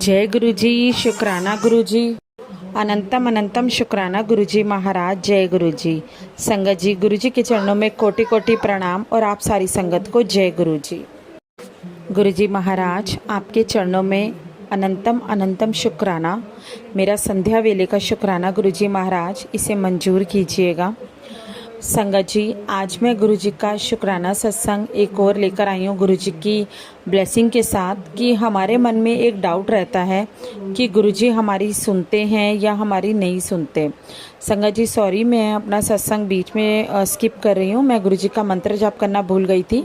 जय गुरु जी, शुक्राना गुरु जी, अनंतम अनंतम शुक्राना गुरु जी महाराज। जय गुरु जी। संगत जी, गुरु जी के चरणों में कोटि कोटि प्रणाम और आप सारी संगत को जय गुरु जी। गुरु जी महाराज, आपके चरणों में अनंतम अनंतम शुक्राना। मेरा संध्या वेले का शुक्राना गुरु जी महाराज, इसे मंजूर कीजिएगा। संगत जी, आज मैं गुरु जी का शुक्राना सत्संग एक और लेकर आई हूँ गुरु जी की ब्लेसिंग के साथ। कि हमारे मन में एक डाउट रहता है कि गुरु जी हमारी सुनते हैं या हमारी नहीं सुनते। संगत जी सॉरी, मैं अपना सत्संग बीच में स्किप कर रही हूँ। मैं गुरु जी का मंत्र जाप करना भूल गई थी।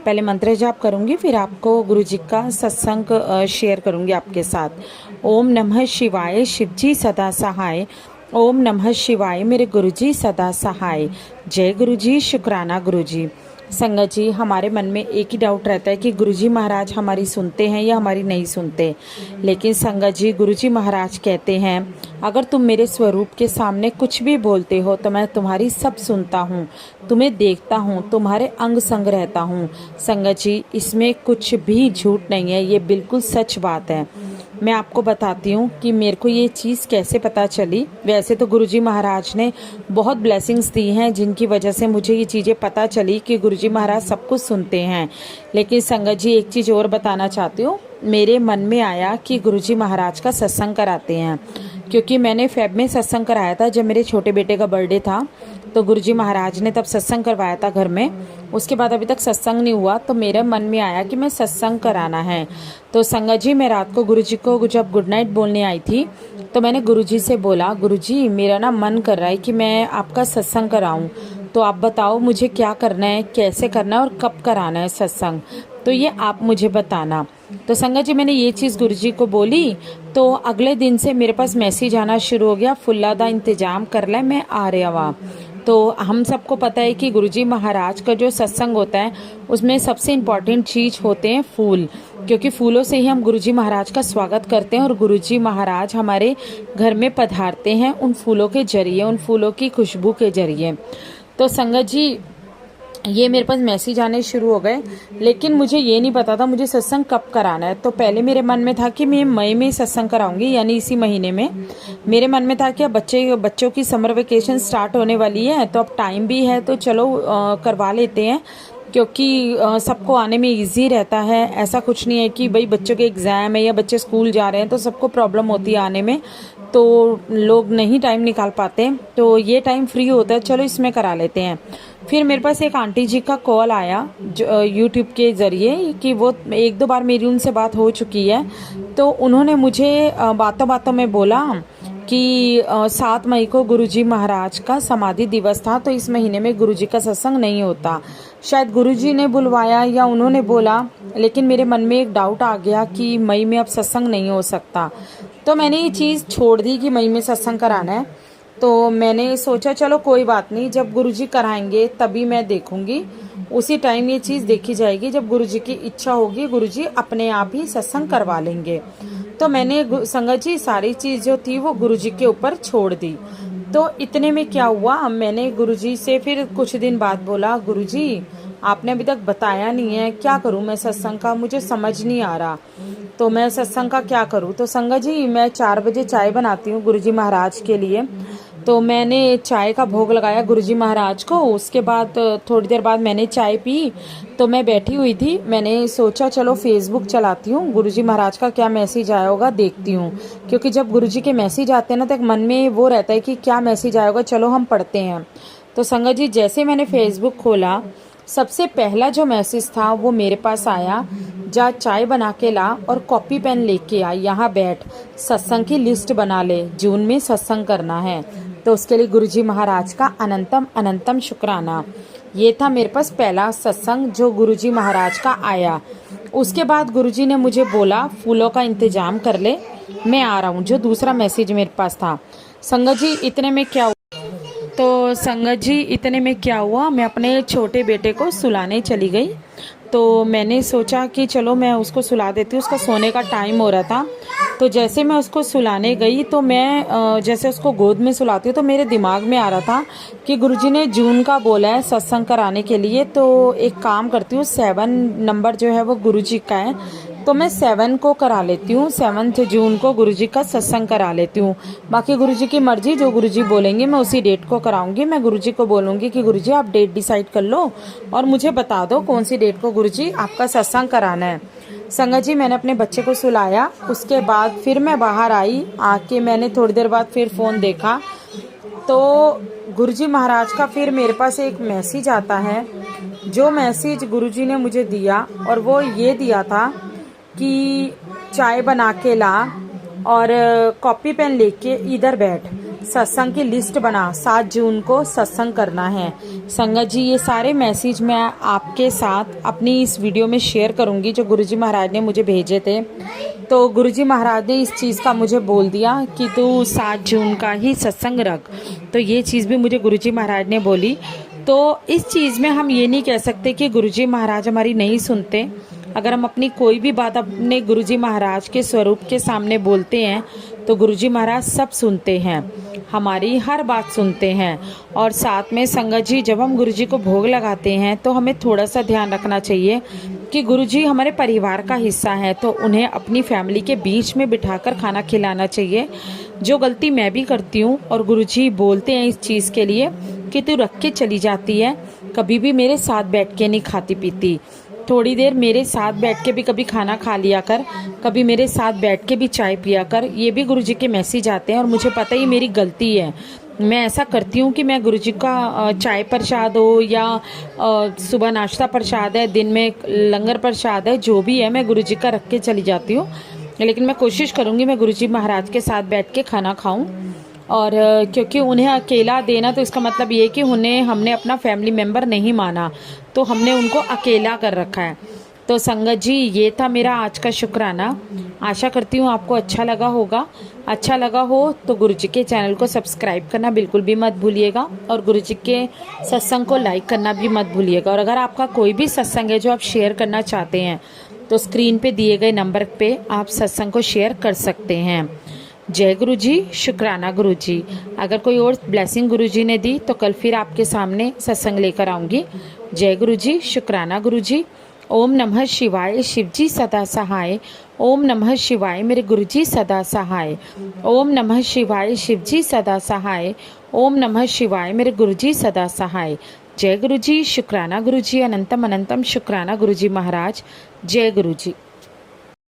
पहले मंत्र जाप करूँगी, फिर आपको गुरु जी का सत्संग शेयर करूँगी आपके साथ। ओम नमः शिवाय, शिव जी सदा सहाय। ओम नमः शिवाय, मेरे गुरु जी सदा सहाय। जय गुरु जी, शुक्राना गुरु जी। संगत जी, हमारे मन में एक ही डाउट रहता है कि गुरु जी महाराज हमारी सुनते हैं या हमारी नहीं सुनते। लेकिन संगत जी, गुरु जी महाराज कहते हैं, अगर तुम मेरे स्वरूप के सामने कुछ भी बोलते हो तो मैं तुम्हारी सब सुनता हूँ, तुम्हें देखता हूँ, तुम्हारे अंग संग रहता हूँ। संगत जी, इसमें कुछ भी झूठ नहीं है, ये बिल्कुल सच बात है। मैं आपको बताती हूँ कि मेरे को ये चीज़ कैसे पता चली। वैसे तो गुरुजी महाराज ने बहुत ब्लेसिंग्स दी हैं जिनकी वजह से मुझे ये चीज़ें पता चली कि गुरुजी महाराज सब कुछ सुनते हैं। लेकिन संगत जी, एक चीज़ और बताना चाहती हूँ। मेरे मन में आया कि गुरुजी महाराज का सत्संग कराते हैं, क्योंकि मैंने फेब में सत्संग कराया था जब मेरे छोटे बेटे का बर्थडे था। तो गुरुजी महाराज ने तब सत्संग करवाया था घर में। उसके बाद अभी तक सत्संग नहीं हुआ, तो मेरे मन में आया कि मैं सत्संग कराना है। तो संगत जी, मैं रात को गुरुजी को जब गुड नाइट बोलने आई थी तो मैंने गुरुजी से बोला, गुरुजी मेरा ना मन कर रहा है कि मैं आपका सत्संग कराऊं, तो आप बताओ मुझे क्या करना है, कैसे करना है और कब कराना है सत्संग, तो ये आप मुझे बताना। तो संगत जी, मैंने ये चीज़ गुरुजी को बोली तो अगले दिन से मेरे पास मैसेज आना शुरू हो गया, फुल्लादा इंतजाम कर ले, मैं आ रहा हुआ। तो हम सबको पता है कि गुरुजी महाराज का जो सत्संग होता है उसमें सबसे इम्पॉर्टेंट चीज़ होते हैं फूल, क्योंकि फूलों से ही हम गुरुजी महाराज का स्वागत करते हैं और गुरुजी महाराज हमारे घर में पधारते हैं उन फूलों के जरिए, उन फूलों की खुशबू के जरिए। तो संगत जी, ये मेरे पास मैसेज आने शुरू हो गए, लेकिन मुझे ये नहीं पता था मुझे सत्संग कब कराना है। तो पहले मेरे मन में था कि मैं मई में सत्संग कराऊंगी, यानी इसी महीने में। मेरे मन में था कि अब बच्चों की समर वेकेशन स्टार्ट होने वाली है, तो अब टाइम भी है, तो चलो करवा लेते हैं, क्योंकि सबको आने में इजी रहता है। ऐसा कुछ नहीं है कि भाई बच्चों के एग्ज़ाम है या बच्चे स्कूल जा रहे हैं तो सबको प्रॉब्लम होती है आने में, तो लोग नहीं टाइम निकाल पाते। तो ये टाइम फ्री होता है, चलो इसमें करा लेते हैं। फिर मेरे पास एक आंटी जी का कॉल आया जो यूट्यूब के ज़रिए, कि वो एक दो बार मेरी उनसे बात हो चुकी है। तो उन्होंने मुझे बातों बातों में बोला कि 7 मई को गुरुजी महाराज का समाधि दिवस था, तो इस महीने में गुरुजी का सत्संग नहीं होता। शायद गुरुजी ने बुलवाया या उन्होंने बोला, लेकिन मेरे मन में एक डाउट आ गया कि मई में अब सत्संग नहीं हो सकता। तो मैंने ये चीज़ छोड़ दी कि मई में सत्संग कराना है। तो मैंने सोचा चलो कोई बात नहीं, जब गुरुजी कराएंगे तभी मैं देखूंगी, उसी टाइम ये चीज़ देखी जाएगी। जब गुरुजी की इच्छा होगी गुरुजी अपने आप ही सत्संग करवा लेंगे। तो मैंने संगत जी सारी चीज़ जो थी वो गुरुजी के ऊपर छोड़ दी। तो इतने में क्या हुआ, मैंने गुरुजी से फिर कुछ दिन बाद बोला, गुरुजी आपने अभी तक बताया नहीं है, क्या करूं मैं सत्संग का, मुझे समझ नहीं आ रहा, तो मैं सत्संग का क्या करूं। तो संगत जी, मैं 4 बजे चाय बनाती हूँ गुरुजी महाराज के लिए। तो मैंने चाय का भोग लगाया गुरुजी महाराज को। उसके बाद थोड़ी देर बाद मैंने चाय पी, तो मैं बैठी हुई थी, मैंने सोचा चलो फेसबुक चलाती हूँ, गुरुजी महाराज का क्या मैसेज आया होगा देखती हूँ। क्योंकि जब गुरुजी के मैसेज आते हैं ना, तो एक मन में वो रहता है कि क्या मैसेज आया होगा, चलो हम पढ़ते हैं। तो संगत जी, जैसे मैंने फेसबुक खोला, सबसे पहला जो मैसेज था वो मेरे पास आया, जा चाय बना के ला और कॉपी पेन लेके आ, यहाँ बैठ, सत्संग की लिस्ट बना ले, जून में सत्संग करना है। तो उसके लिए गुरुजी महाराज का अनंतम अनंतम शुक्राना। ये था मेरे पास पहला सत्संग जो गुरुजी महाराज का आया। उसके बाद गुरुजी ने मुझे बोला, फूलों का इंतजाम कर ले, मैं आ रहा हूँ, जो दूसरा मैसेज मेरे पास था। संगत जी, इतने में क्या तो संगत जी, इतने में क्या हुआ, मैं अपने छोटे बेटे को सुलाने चली गई। तो मैंने सोचा कि चलो मैं उसको सुला देती हूँ, उसका सोने का टाइम हो रहा था। तो जैसे मैं उसको सुलाने गई, तो मैं जैसे उसको गोद में सुलाती हूँ, तो मेरे दिमाग में आ रहा था कि गुरुजी ने जून का बोला है सत्संग कराने के लिए, तो एक काम करती हूँ, 7 नंबर जो है वो गुरुजी का है, तो मैं 7 को करा लेती हूँ, 7 जून को गुरुजी का सत्संग करा लेती हूँ। बाकी गुरुजी की मर्जी, जो गुरुजी बोलेंगे मैं उसी डेट को कराऊंगी। मैं गुरुजी को बोलूँगी कि गुरुजी आप डेट डिसाइड कर लो और मुझे बता दो कौन सी डेट को गुरुजी आपका सत्संग कराना है। संगत जी, मैंने अपने बच्चे को सुलाया, उसके बाद फिर मैं बाहर आई। आके मैंने थोड़ी देर बाद फिर फ़ोन देखा तो गुरुजी महाराज का फिर मेरे पास एक मैसेज आता है। जो मैसेज गुरुजी ने मुझे दिया और वो ये दिया था कि चाय बना के ला और कॉपी पेन लेके इधर बैठ, सत्संग की लिस्ट बना, 7 जून को सत्संग करना है। संगत जी, ये सारे मैसेज मैं आपके साथ अपनी इस वीडियो में शेयर करूंगी जो गुरुजी महाराज ने मुझे भेजे थे। तो गुरुजी महाराज ने इस चीज़ का मुझे बोल दिया कि तू 7 जून का ही सत्संग रख। तो ये चीज़ भी मुझे गुरुजी महाराज ने बोली। तो इस चीज़ में हम ये नहीं कह सकते कि गुरुजी महाराज हमारी नहीं सुनते। अगर हम अपनी कोई भी बात अपने गुरुजी महाराज के स्वरूप के सामने बोलते हैं तो गुरुजी महाराज सब सुनते हैं, हमारी हर बात सुनते हैं। और साथ में संगत जी, जब हम गुरुजी को भोग लगाते हैं तो हमें थोड़ा सा ध्यान रखना चाहिए कि गुरुजी हमारे परिवार का हिस्सा है, तो उन्हें अपनी फैमिली के बीच में बिठाकर खाना खिलाना चाहिए। जो गलती मैं भी करती हूँ और गुरुजी बोलते हैं इस चीज़ के लिए कि तू रख के चली जाती है, कभी भी मेरे साथ बैठ के नहीं खाती पीती, थोड़ी देर मेरे साथ बैठ के भी कभी खाना खा लिया कर, कभी मेरे साथ बैठ के भी चाय पिया कर। ये भी गुरुजी के मैसेज आते हैं और मुझे पता ही मेरी गलती है। मैं ऐसा करती हूँ कि मैं गुरुजी का चाय प्रसाद हो या सुबह नाश्ता प्रसाद है, दिन में लंगर प्रसाद है, जो भी है मैं गुरुजी का रख के चली जाती हूँ। लेकिन मैं कोशिश करूँगी मैं गुरुजी महाराज के साथ बैठ के खाना खाऊँ। और क्योंकि उन्हें अकेला देना तो इसका मतलब ये कि उन्हें हमने अपना फैमिली मेम्बर नहीं माना, तो हमने उनको अकेला कर रखा है। तो संगत जी, ये था मेरा आज का शुक्राना। आशा करती हूँ आपको अच्छा लगा होगा। अच्छा लगा हो तो गुरुजी के चैनल को सब्सक्राइब करना बिल्कुल भी मत भूलिएगा और गुरुजी के सत्संग को लाइक करना भी मत भूलिएगा। और अगर आपका कोई भी सत्संग है जो आप शेयर करना चाहते हैं तो स्क्रीन पे दिए गए नंबर पे आप सत्संग को शेयर कर सकते हैं। जय गुरु जी, शुक्राना गुरु जी। अगर कोई और ब्लेसिंग गुरु जी ने दी तो कल फिर आपके सामने सत्संग लेकर आऊँगी। जय गुरु जी, शुक्राना गुरु जी। ओम नमः शिवाय, शिव जी सदा सहाय। ओम नमः शिवाय, मेरे गुरु जी सदा सहाय। ओम नमः शिवाय, शिव जी सदा सहाय। ओम नमः शिवाय, मेरे गुरु जी सदा सहाय। जय गुरु जी, शुक्राना गुरु जी। अनंतम अनंतम शुक्राना गुरु जी महाराज। जय गुरु जी।